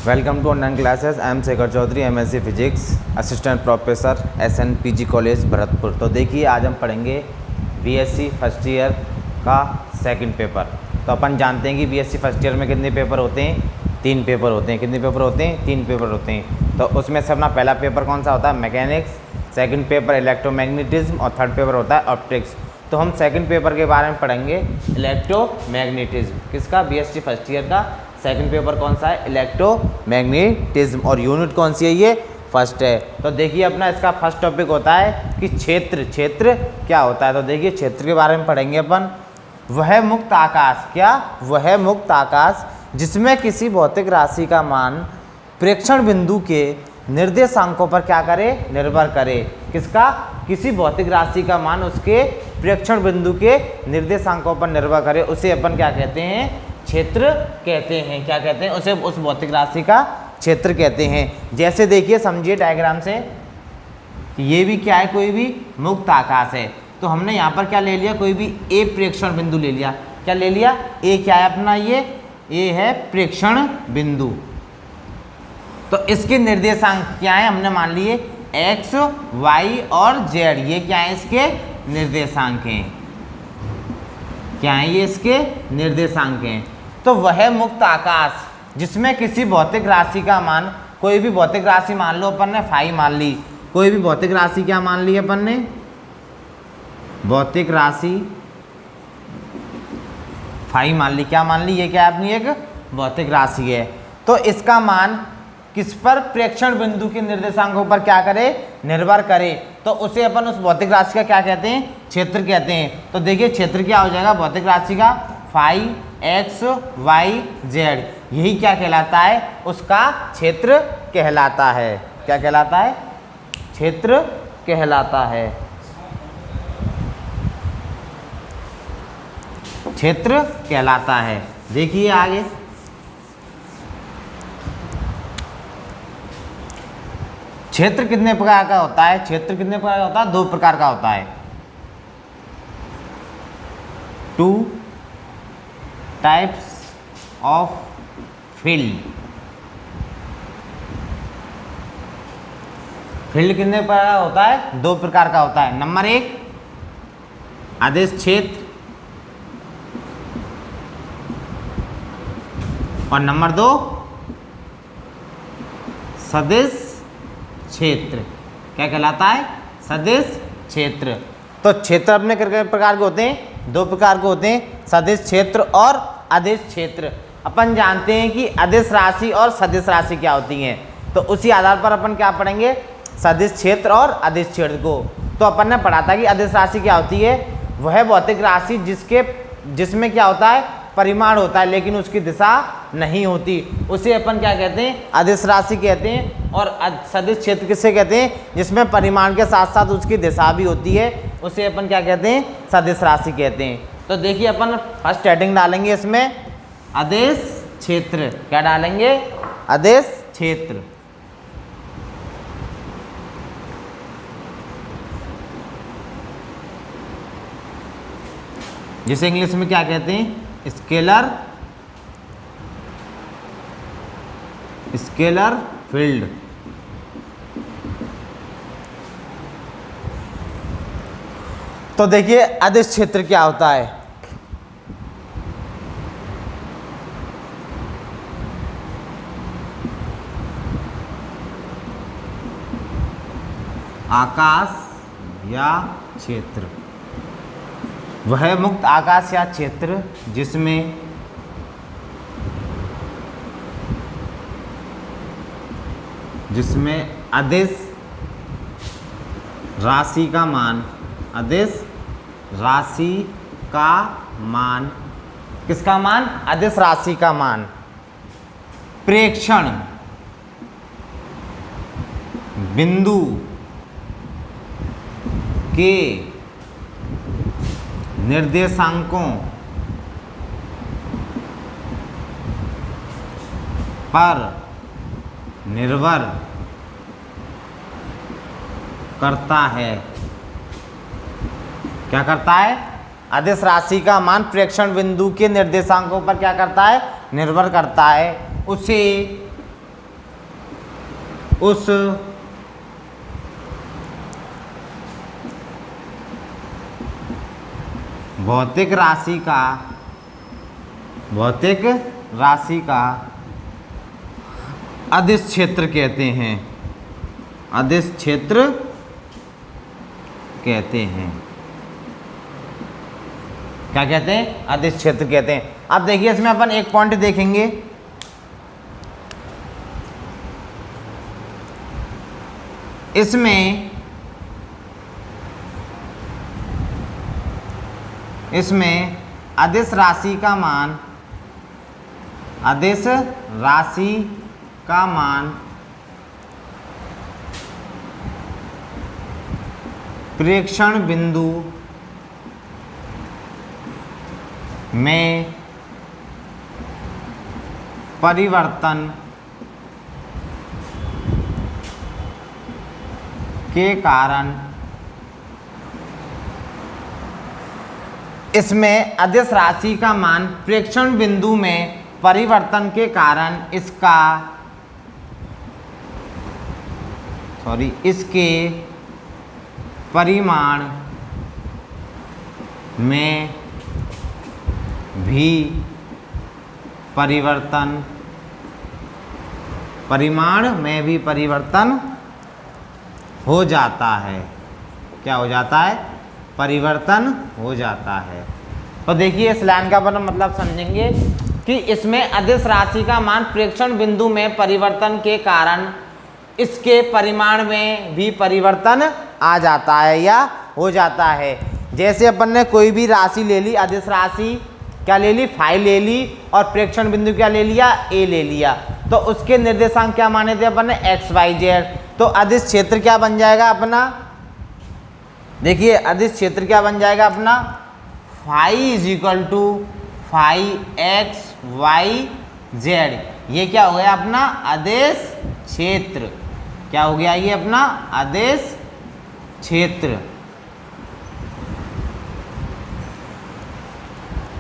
Welcome to online classes. I am Shekhar Chaudhary, MSc physics, assistant professor SNPG college Bharatpur. तो देखिए, आज हम पढ़ेंगे BSc फर्स्ट ईयर का सेकंड पेपर। तो अपन जानते हैं कि BSc फर्स्ट ईयर में कितने पेपर होते हैं? 3 पेपर होते हैं। कितने पेपर होते हैं? 3 पेपर होते हैं। तो उसमें से अपना पहला पेपर कौन सा होता है? मैकेनिक्स। सेकंड पेपर इलेक्ट्रोमैग्नेटिज्म और थर्ड पेपर होता है ऑप्टिक्स। तो हम सेकंड पेपर के बारे में पढ़ेंगे, इलेक्ट्रोमैग्नेटिज्म। किसका? BSc फर्स्ट ईयर का सेकंड पेपर कौन सा है? इलेक्ट्रोमैग्नेटिज्म। और यूनिट कौन सी है? ये फर्स्ट है। तो देखिए, अपना इसका फर्स्ट टॉपिक होता है कि क्षेत्र। क्षेत्र क्या होता है? तो देखिए, क्षेत्र के बारे में पढ़ेंगे अपन। वह मुक्त आकाश, क्या? वह मुक्त आकाश जिसमें किसी भौतिक राशि का मान प्रेक्षण बिंदु के निर्देशांकों पर क्या करे? निर्भर करे। किसका? किसी भौतिक राशि का मान उसके प्रेक्षण बिंदु के निर्देशांकों पर निर्भर करे, उसे अपन क्या कहते हैं? क्षेत्र कहते हैं। क्या कहते हैं? उसे उस भौतिक राशि का क्षेत्र कहते हैं। जैसे देखिए, समझिए डायग्राम से, ये भी क्या है? कोई भी मुक्त आकाश है। तो हमने यहाँ पर क्या ले लिया? कोई भी ए प्रेक्षण बिंदु ले लिया। क्या ले लिया? ए क्या है अपना? ये ए है प्रेक्षण बिंदु। तो इसके निर्देशांक क्या है? हमने मान लिए x, y और z। ये क्या है? इसके निर्देशांक हैं। क्या है? ये इसके निर्देशांक हैं। तो वह मुक्त आकाश जिसमें किसी भौतिक राशि का मान, कोई भी भौतिक राशि मान लो अपन ने, फाई मान ली। कोई भी भौतिक राशि क्या मान ली अपन ने? भौतिक राशि फाई मान ली। क्या मान ली? ये क्या है? अपनी एक भौतिक राशि है। तो इसका मान किस पर? प्रेक्षण बिंदु के निर्देशांकों पर क्या करे? निर्भर करे। तो उसे अपन उस भौतिक राशि का क्या कहते हैं? क्षेत्र कहते हैं। तो देखिए, क्षेत्र क्या हो जाएगा भौतिक राशि का? Phi x, y, z। यही क्या कहलाता है? उसका क्षेत्र कहलाता है। क्या कहलाता है? क्षेत्र कहलाता है। क्षेत्र कहलाता है। देखिए आगे, क्षेत्र कितने प्रकार का होता है? क्षेत्र कितने प्रकार का होता है? 2 प्रकार का होता है। 2 टाइप्स ऑफ फील्ड। फील्ड कितने प्रकार का होता है? 2 प्रकार का होता है। नंबर 1 अदिश क्षेत्र और नंबर 2 सदिश क्षेत्र। क्या कहलाता है? सदिश क्षेत्र। तो क्षेत्र अपने प्रकार के होते हैं, 2 प्रकार के होते हैं, सदिश क्षेत्र और अदिश क्षेत्र। अपन जानते हैं कि अदिश राशि और सदिश राशि क्या होती हैं। तो उसी आधार पर अपन क्या पढ़ेंगे? सदिश क्षेत्र और अदिश क्षेत्र को। तो अपन ने पढ़ा था कि अदिश राशि क्या होती है? वह भौतिक राशि जिसमें क्या होता है? परिमाण होता है, लेकिन उसकी दिशा नहीं होती, उसे अपन क्या कहते हैं? अदिश राशि कहते हैं। और सदिश क्षेत्र किसे कहते हैं? जिसमें परिमाण के साथ साथ उसकी दिशा भी होती है, उसे अपन क्या कहते हैं? सदिश राशि कहते हैं। तो देखिए, अपन फर्स्ट हेडिंग डालेंगे इसमें अदिश क्षेत्र। क्या डालेंगे? अदिश क्षेत्र। जिसे इंग्लिश में क्या कहते हैं? Scalar field. तो देखिए, अदिश क्षेत्र क्या होता है? आकाश या क्षेत्र। वह मुक्त आकाश या क्षेत्र जिसमें अदिश राशि का मान, अदिश राशि का मान, किसका मान? अदिश राशि का मान प्रेक्षण बिंदु के निर्देशांकों पर निर्भर करता है। क्या करता है? अदिश राशि का मान प्रेक्षण बिंदु के निर्देशांकों पर क्या करता है? निर्भर करता है। उसे उस भौतिक राशि का अदिश क्षेत्र कहते हैं। अदिश क्षेत्र कहते हैं। क्या कहते हैं? अदिश क्षेत्र कहते हैं। अब देखिए इसमें अपन एक पॉइंट देखेंगे, इसमें अदिश राशि का मान प्रेक्षण बिंदु में परिवर्तन के कारण, इसमें अदिश राशि का मान प्रेक्षण बिंदु में परिवर्तन के कारण इसके परिमाण में भी परिवर्तन हो जाता है। क्या हो जाता है? परिवर्तन हो जाता है। तो देखिए इस लाइन का अपन मतलब समझेंगे कि इसमें अदिश राशि का मान प्रेक्षण बिंदु में परिवर्तन के कारण इसके परिमाण में भी परिवर्तन आ जाता है या हो जाता है। जैसे अपन ने कोई भी राशि ले ली, अदिश राशि क्या ले ली? फाई ले ली, और प्रेक्षण बिंदु क्या ले लिया? ए ले लिया। तो उसके निर्देशांक क्या माने थे अपन ने? X y z. तो अदिश क्षेत्र क्या बन जाएगा अपना? देखिए अदिश क्षेत्र क्या बन जाएगा अपना? Phi is equal to phi x y z. ये क्या हो गया अपना? अदिश क्षेत्र। क्या हो गया ये अपना? अदिश क्षेत्र।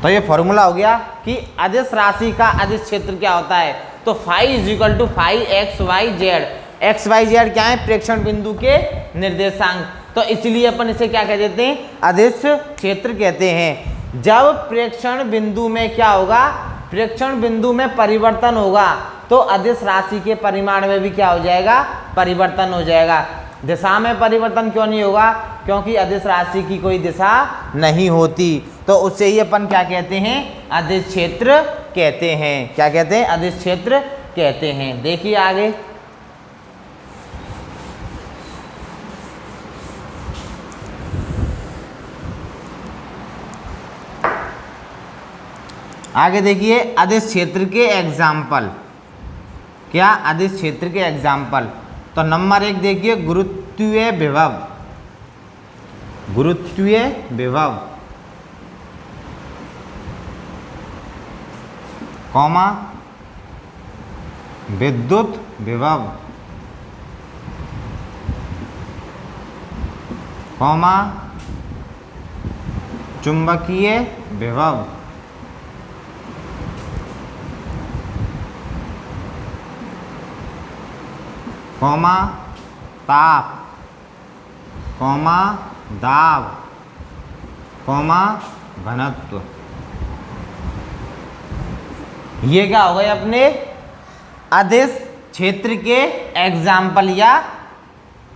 तो ये फॉर्मूला हो गया कि अदिश राशि का अदिश क्षेत्र क्या होता है। तो phi is equal to phi x y z. X y z क्या है? प्रेक्षण बिंदु के निर्देशांक। तो इसलिए अपन इसे क्या कह देते हैं? अदिश क्षेत्र कहते हैं। जब प्रेक्षण बिंदु में क्या होगा? प्रेक्षण बिंदु में परिवर्तन होगा तो अदिश राशि के परिमाण में भी क्या हो जाएगा? परिवर्तन हो जाएगा। दिशा में परिवर्तन क्यों नहीं होगा? क्योंकि अदिश राशि की कोई दिशा नहीं होती। तो उससे ही अपन क्या कहते हैं? अदिश क्षेत्र कहते हैं। क्या कहते हैं? अदिश क्षेत्र कहते हैं। देखिए आगे, देखिए अदिश क्षेत्र के एग्जाम्पल। क्या? अदिश क्षेत्र के एग्जाम्पल। तो नंबर 1 देखिए, गुरुत्वीय विभव। गुरुत्वीय विभव कॉमा विद्युत विभव कॉमा चुंबकीय विभव कॉमा ताप कॉमा दाब कॉमा घनत्व। ये क्या हो गए अपने अदिश क्षेत्र के एग्जाम्पल या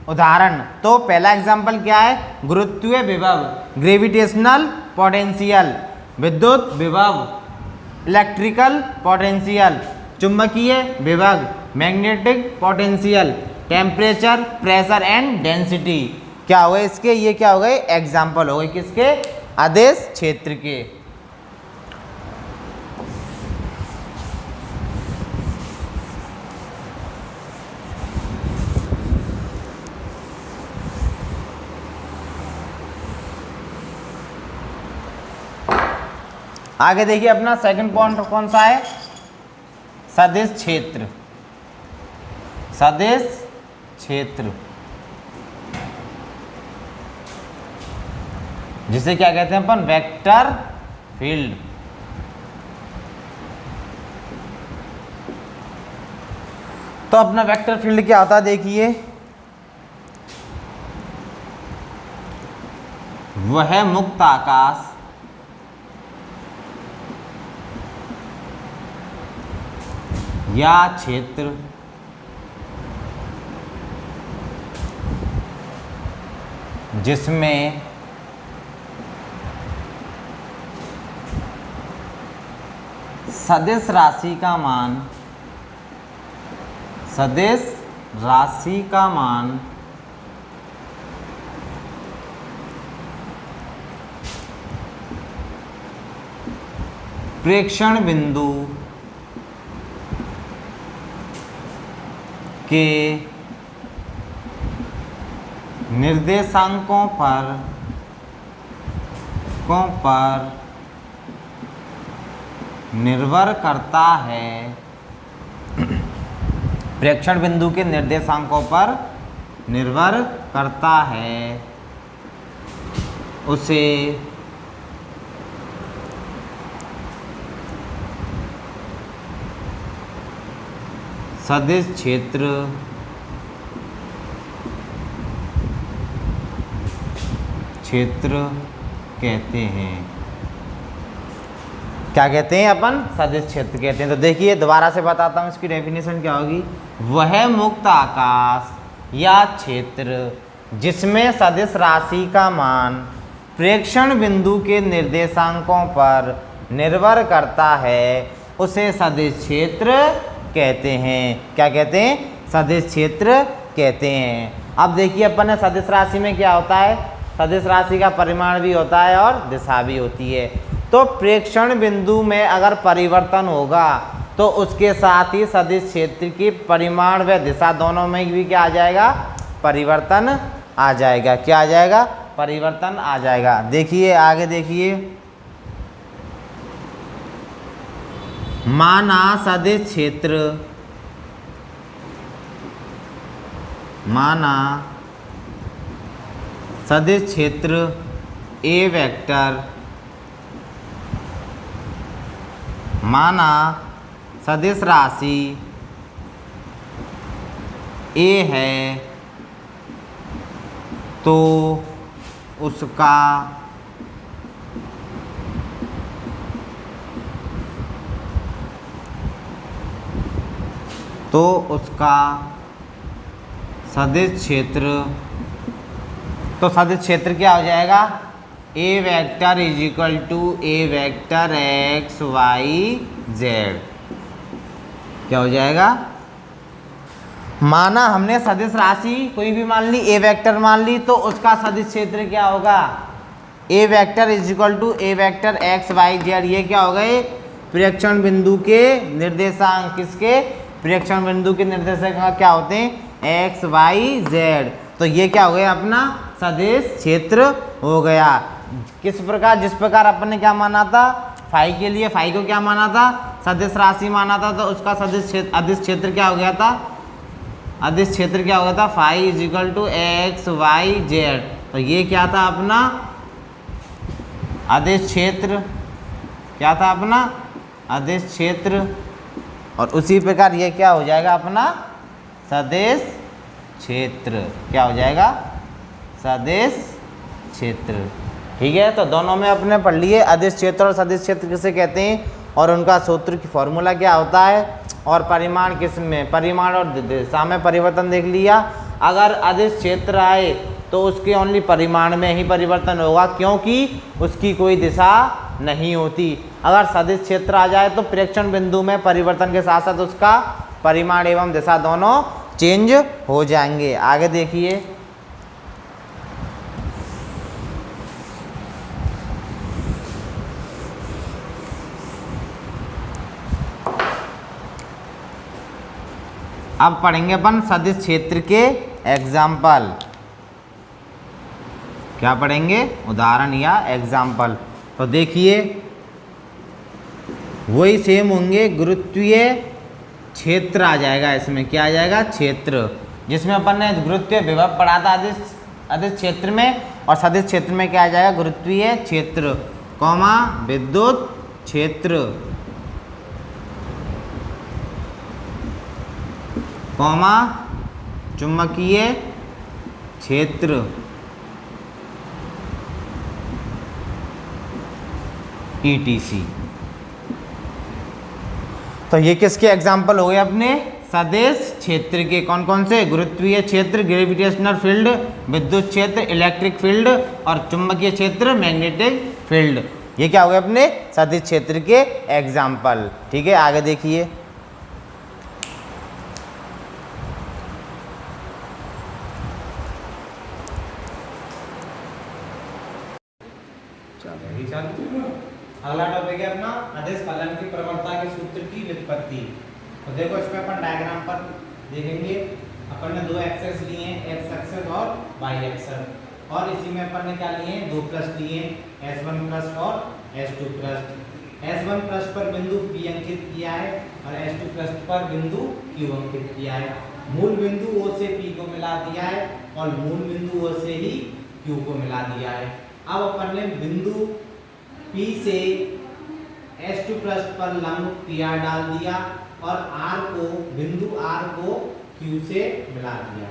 उदाहरण। तो पहला एग्जाम्पल क्या है? गुरुत्वीय विभव, ग्रेविटेशनल पोटेंशियल, विद्युत विभव, इलेक्ट्रिकल पोटेंशियल, चुंबकीय विभव, magnetic potential, temperature, pressure and density. क्या हो गए इसके? ये क्या हो गए? एग्जाम्पल हो गए किसके? अदिश क्षेत्र के। आगे देखिए अपना सेकंड पॉइंट कौन सा है? सदिश क्षेत्र। सदिश क्षेत्र जिसे क्या कहते हैं अपन? Vector field. तो अपना वेक्टर फील्ड क्या होता है देखिए, वह मुक्त आकाश या क्षेत्र जिसमें सदिश राशि का मान प्रेक्षण बिंदु के निर्देशांकों पर निर्भर करता है, प्रेक्षण बिंदु के निर्देशांकों पर निर्भर करता है, उसे सदिश क्षेत्र कहते हैं। क्या कहते हैं अपन? सदिश क्षेत्र कहते हैं। तो देखिए दोबारा से बताता हूँ इसकी डेफिनेशन क्या होगी। वह मुक्त आकाश या क्षेत्र जिसमें सदिश राशि का मान प्रेक्षण बिंदु के निर्देशांकों पर निर्भर करता है, उसे सदिश क्षेत्र कहते हैं। क्या कहते हैं? सदिश क्षेत्र कहते हैं। अब देखिए अपन ने सदिश राशि में क्या होता है, सदिश राशि का परिमाण भी होता है और दिशा भी होती है। तो प्रेक्षण बिंदु में अगर परिवर्तन होगा तो उसके साथ ही सदिश क्षेत्र की परिमाण व दिशा दोनों में भी क्या आ जाएगा? परिवर्तन आ जाएगा। क्या आ जाएगा? परिवर्तन आ जाएगा। देखिए आगे देखिए, माना सदिश क्षेत्र ए वेक्टर, माना सदिश राशि ए है, तो उसका सदिश क्षेत्र, तो सदिश क्षेत्र क्या हो जाएगा? A vector is equal to A vector x y z. क्या हो जाएगा? माना हमने सदिश राशि कोई भी मान ली, ए वेक्टर मान ली, तो उसका सदिश क्षेत्र क्या होगा? A vector is equal to A vector x y z. ये क्या हो गए? प्रेक्षण बिंदु के निर्देशांक। किसके? प्रेक्षण बिंदु के निर्देशांक क्या होते हैं? X y z. तो ये क्या हो गया? अपना सदिश क्षेत्र हो गया। किस प्रकार? जिस प्रकार अपन ने क्या माना था, फाई के लिए, फाई को क्या माना था? सदिश राशि माना था, तो उसका सदिश क्षेत्र, अदिश क्षेत्र क्या हो गया था? अदिश क्षेत्र क्या हो गया था? Phi is equal to x y z. तो ये क्या था अपना? अदिश क्षेत्र। क्या था अपना? अदिश क्षेत्र। और उसी प्रकार ये क्या हो जाएगा अपना? सदिश क्षेत्र। क्या हो जाएगा? सदिश क्षेत्र। ठीक है, तो दोनों में अपने पढ़ लिए अदिश क्षेत्र और सदिश क्षेत्र किसे कहते हैं और उनका सूत्र की फॉर्मूला क्या होता है, और परिमाण किस में, परिमाण और दिशा में परिवर्तन देख लिया। अगर अदिश क्षेत्र आए तो उसके ओनली परिमाण में ही परिवर्तन होगा, क्योंकि उसकी कोई दिशा नहीं होती। अगर सदिश क्षेत्र आ जाए तो प्रेक्षण बिंदु में परिवर्तन के साथ साथ उसका परिमाण एवं दिशा दोनों चेंज हो जाएंगे। आगे देखिए, अब पढ़ेंगे अपन सदिश क्षेत्र के एग्जाम्पल। क्या पढ़ेंगे? उदाहरण या एग्जाम्पल। तो देखिए वही सेम होंगे, गुरुत्वीय क्षेत्र आ जाएगा इसमें। क्या आ जाएगा? क्षेत्र, जिसमें अपन ने गुरुत्वीय विभव पढ़ा था अदिश क्षेत्र में, और सदिश क्षेत्र में क्या आ जाएगा? गुरुत्वीय क्षेत्र, कौमा विद्युत क्षेत्र। कॉमा चुंबकीय क्षेत्र ETC। तो ये किसके एग्जाम्पल हो गए अपने सदिश क्षेत्र के। कौन कौन से? गुरुत्वीय क्षेत्र ग्रेविटेशनल फील्ड, विद्युत क्षेत्र इलेक्ट्रिक फील्ड और चुंबकीय क्षेत्र मैग्नेटिक फील्ड। ये क्या हो गए अपने सदिश क्षेत्र के एग्जाम्पल। ठीक है, आगे देखिए। अगला टॉपिक है अपना अदिश फलन की प्रवणता के सूत्र की व्युत्पत्ति। तो देखो इसमें अपन डायग्राम पर देखेंगे। अपन ने दो एक्सेस लिए हैं, एक्स एक्सेस और वाई एक्सेस, और इसी में अपन ने क्या लिए हैं? दो पृष्ठ लिए, S1 पृष्ठ और S2 पृष्ठ। S1 पृष्ठ पर बिंदु P अंकित किया है और S2 पृष्ठ पर बिंदु Q अंकित किया है। मूल बिंदु O से P को मिला दिया है और मूल बिंदु O से ही Q को मिला दिया है। अब अपन ने बिंदु P से S2 पृष्ठ पर लंब PR डाल दिया और R को बिंदु R को Q से मिला दिया।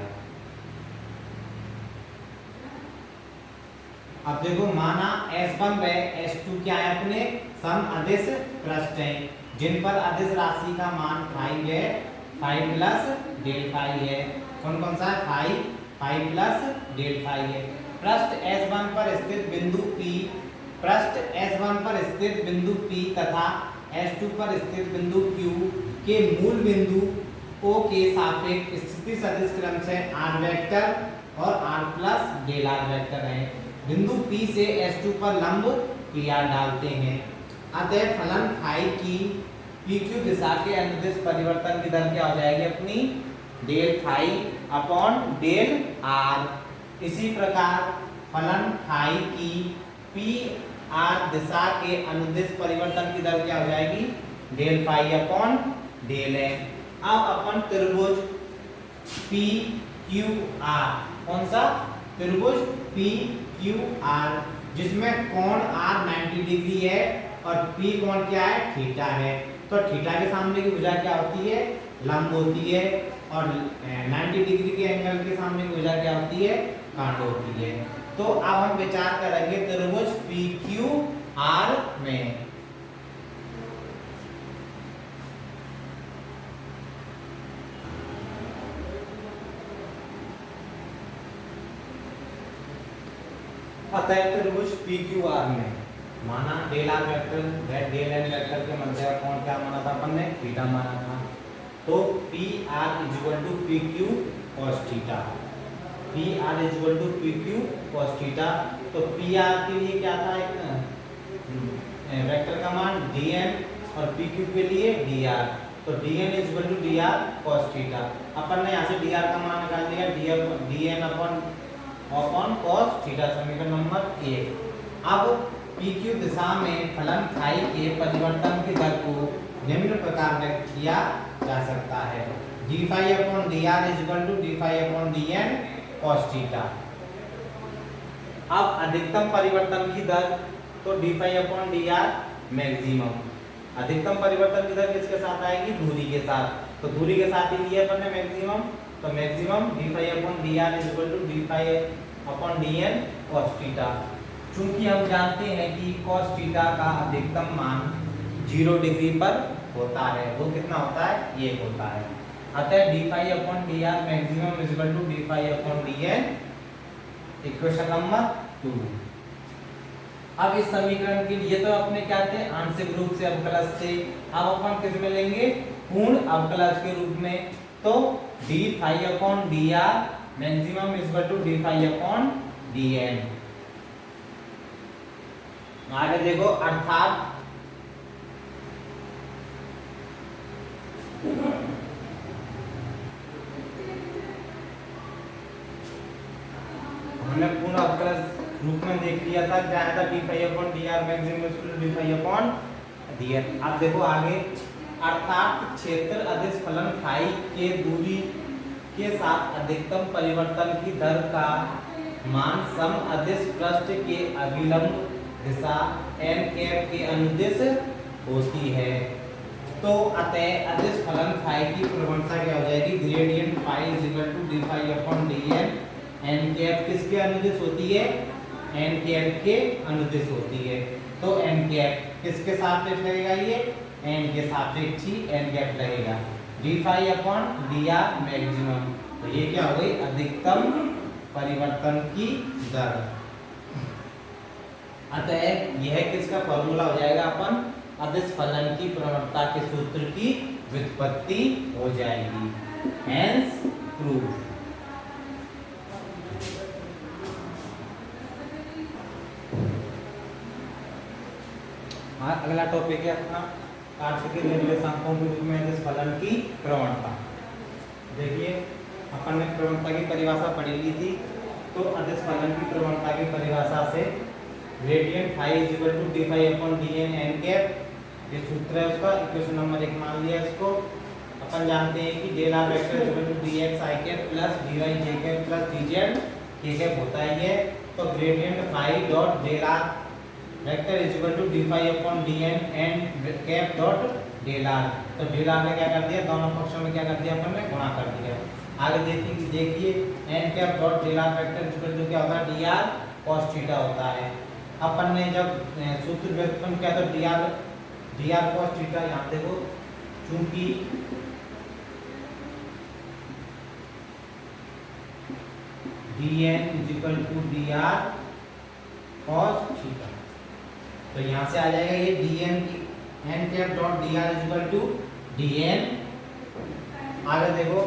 अब देखो माना S1 व S2 क्या है? अपने सम अदिश पृष्ठ हैं जिन पर अदिश राशि का मान 5 है, 5 प्लस डेल फाई है। कौन कौन सा है? 5 प्लस डेल फाई है। पृष्ठ S1 पर स्थित बिंदु P, पृष्ठ S1 पर स्थित बिंदु P तथा S2 पर स्थित बिंदु Q के मूल बिंदु O के सापेक्ष स्थिति सदिश क्रम से R वेक्टर और R plus del R vector है। बिंदु P से S2 पर लंब PR डालते हैं। अतः फलन फाई की PQ दिशा के अनुदिश परिवर्तन की दर क्या हो जाएगी? अपनी del phi upon del R। इसी प्रकार फलन फाई की PR दिशा के अनुदिश परिवर्तन की दर क्या हो जाएगी? डेल फाई अपॉन डेल है। अब अपन त्रिभुज PQR, कौन सा? त्रिभुज PQR जिसमें कोण R 90 डिग्री है और P कोण क्या है? थीटा है। तो थीटा के सामने की भुजा क्या होती है? लंब होती है और 90 डिग्री के एंगल के सामने की भुजा क्या होती है? काट होती है। तो अब हम विचार करेंगे त्रिभुज PQR में। अतः त्रिभुज PQR में माना डेल R वेक्टर व डेल N वेक्टर के मध्य का कोण क्या माना था अपन ने? थीटा माना था। तो PR = PQ cos theta, PR = PQ cos theta. तो PR के लिए क्या था? एक वेक्टर का मान dn और PQ के लिए dr। तो dn = dr cos थीटा। अपन ने यहाँ से dr का मान निकाल लिया, dn अपॉन cos थीटा, समीकरण नंबर 1। अब PQ दिशा में फलन फाई के परिवर्तन की दर को निम्न प्रकार व्यक्त किया जा सकता है। d phi upon dr = d phi upon dn cos theta. अब अधिकतम परिवर्तन की दर, तो d phi upon dr maximum. अधिकतम परिवर्तन की दर किसके साथ आएगी? दूरी के साथ। तो दूरी के साथ ही लिया अपन ने मैक्सिमम, तो maximum d phi upon dr = d phi upon dn cos theta. चूंकि हम जानते हैं कि cos थीटा का अधिकतम मान 0 डिग्री पर होता है। वो कितना होता है? 1 होता है। अतः d phi upon dr maximum = d phi upon dn, equation number 2। अब इस समीकरण के लिए तो अपने क्या थे? आंशिक रूप से अवकलज थे। अब अपन किस में लेंगे? पूर्ण अवकलज के रूप में। तो d phi upon dr maximum = d phi upon dn। आगे देखो, अर्थात हमने पूर्ण अवकलज रूप में देख लिया था, क्या था? d phi upon dr maximum = d phi upon dn। अब देखो आगे, अर्थात क्षेत्र अदिश फलन फाई के दूरी के साथ अधिकतम परिवर्तन की दर का मान सम अदिश पृष्ठ के अभिलंब दिशा n कैप के अनुदिश होती है। तो अतः अदिश फलन फाई की प्रवणता क्या हो जाएगी, gradient phi is equal to d phi upon d n. N cap किसके अनुदिश होती है, एन कैप के अनुदिश होती है। तो एन कैप किसके सापेक्ष लगेगा, ये एन के सापेक्ष ही एन कैप लगेगा। D phi upon d r maximum, तो ये क्या हो गई, अधिकतम परिवर्तन की दर। अतः यह किसका फॉर्मूला हो जाएगा, अपन अदिश फलन की प्रवणता के सूत्र की व्युत्पत्ति हो जाएगी। Hence prove. अगला टॉपिक है अपना कार्तिक निर्देशांकों के रूप में अदिश फलन की प्रवणता। देखिए अपन ने प्रवणता की परिभाषा पढ़ी ली थी। तो अदिश फलन की प्रवणता की परिभाषा से gradient phi is equal to d phi upon d n n cap, ये सूत्र है उसका, इक्वेशन नंबर 1 मान लिया इसको। अपन जानते हैं कि del r vector is equal to d x i cap plus d y j cap plus d z k cap होता है ये। तो gradient phi dot del r vector is equal to d phi upon d n and cap dot del r. तो del r में क्या कर दिया, दोनों पक्षों में क्या कर दिया अपन ने, गुणा कर दिया। आगे देखिए n cap dot del r vector is equal to क्या होता है, डी आर कॉस थीटा होता है। अपन ने जब सूत्र व्युत्पन्न किया तो डी आर कॉस थीटा, यहाँ देखो चूंकि d n is equal to d r cos theta, तो यहाँ से आ जाएगा ये डी एन की n cap dot d r is equal to d n. आगे देखो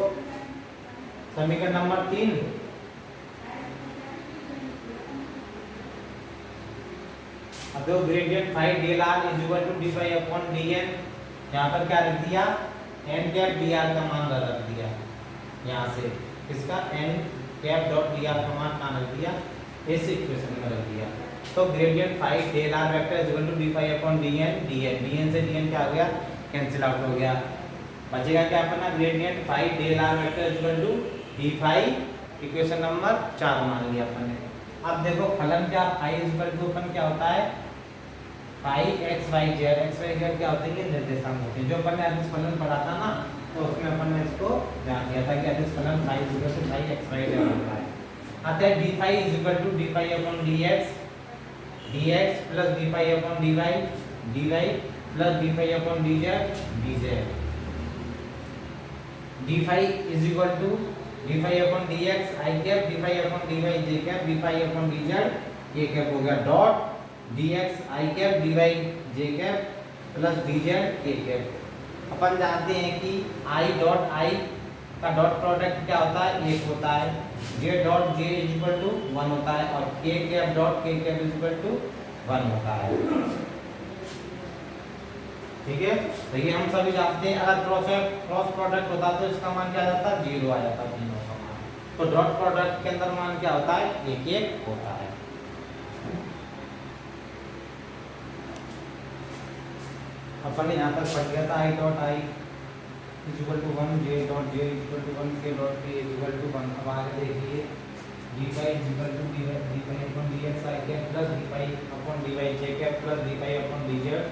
समीकरण नंबर 3, अब देखो gradient phi del r is equal to d phi upon d n, यहाँ पर क्या रख दिया, एन कैप डी आर का मान रख दिया, यहाँ से किसका n cap dot d r का मान कहाँ रख दिया, इस इक्वेशन में रख दिया। तो gradient phi del r vector is equal to d phi upon d n, d n से डी एन क्या हो गया, कैंसिल आउट हो गया। बचेगा क्या अपना, gradient phi del r vector is equal to d phi, equation number 4 मान लिया अपन ने। अब देखो फलन क्या, फाई इज इक्वल टू अपन क्या होता है, फाई एक्स वाई जेड क्या होते हैं, निर्देशांक होते हैं। जो अपन ने अदिश फलन पढ़ा था ना, तो उसमें अपन ने इसको जान लिया था कि अदिश फलन phi is equal to phi x y z होता है। अतः d phi is equal to d phi upon d x plus d phi upon d y plus d phi upon d z. D phi is equal to d phi upon d x i cap, d phi upon d y j cap, d phi upon d z k cap हो गया, dot d x i cap D y j cap plus d z k cap. अपन जानते हैं कि आई dot आई का dot product क्या होता है, 1 होता है। J dot j is equal to 1 होता है और k cap dot k cap is equal to 1 होता है। ठीक है, तो ये हम सभी जानते हैं। अगर क्रॉस प्रोडक्ट होता तो इसका मान क्या आ जाता, 0 आ जाता तीनों का मान। तो डॉट प्रोडक्ट के अंदर मान क्या होता है, 1 होता है। अपन ने यहाँ तक पढ़ लिया था i dot i is equal to 1, j dot j is equal to 1, k dot के इज इक्वल टू 1। अब आगे देखिए d phi is equal to d phi upon d x i cap plus d phi upon d y j cap plus d phi upon d z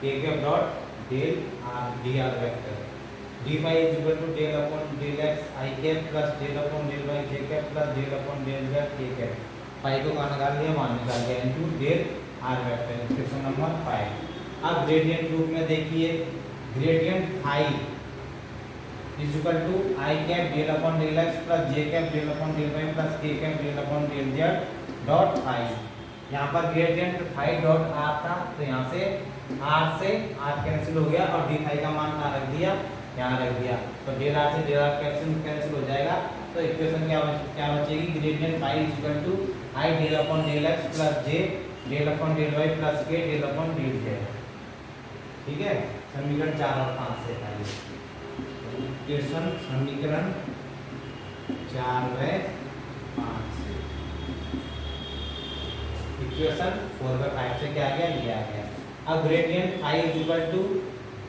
k cap dot del r d r vector. D phi is equal to del upon del x i cap plus del upon del y j cap plus del upon del z k cap. Phi को कहाँ निकाल लिया, मान निकाल लिया, into del r vector, equation number 5। अब gradient रूप में देखिए gradient phi is equal to i cap del upon del x plus j cap del upon del Y plus k cap del upon del z dot phi. यहाँ पर gradient phi dot are था, तो यहाँ से are cancel हो गया और D phi का मान कहाँ रख दिया, यहाँ रख दिया। तो डेल आर से डेल आर कैंसिल हो जाएगा। तो इक्वेशन क्या बचेगी, gradient phi is equal to I del upon del x plus J del upon del Y plus K del upon del Z. ठीक है, समीकरण 4 और 5 से इक्वेशन समीकरण 4 व 5 से इक्वेशन 4 व 5 से क्या आ गया, लिया गया। अब gradient phi is equal to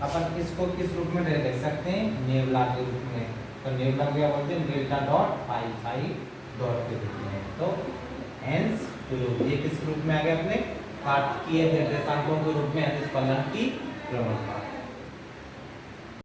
अपन इसको किस रूप में लिख सकते हैं, नेबुला के रूप में। तो नेबुला क्या बोलते हैं, डेल्टा डॉट फाई डॉट के रूप में। तो हेंस ये किस रूप में आ गया, अपने कार्तिकीय निर्देशांकों के रूप में अदिश फलन की प्रवणता।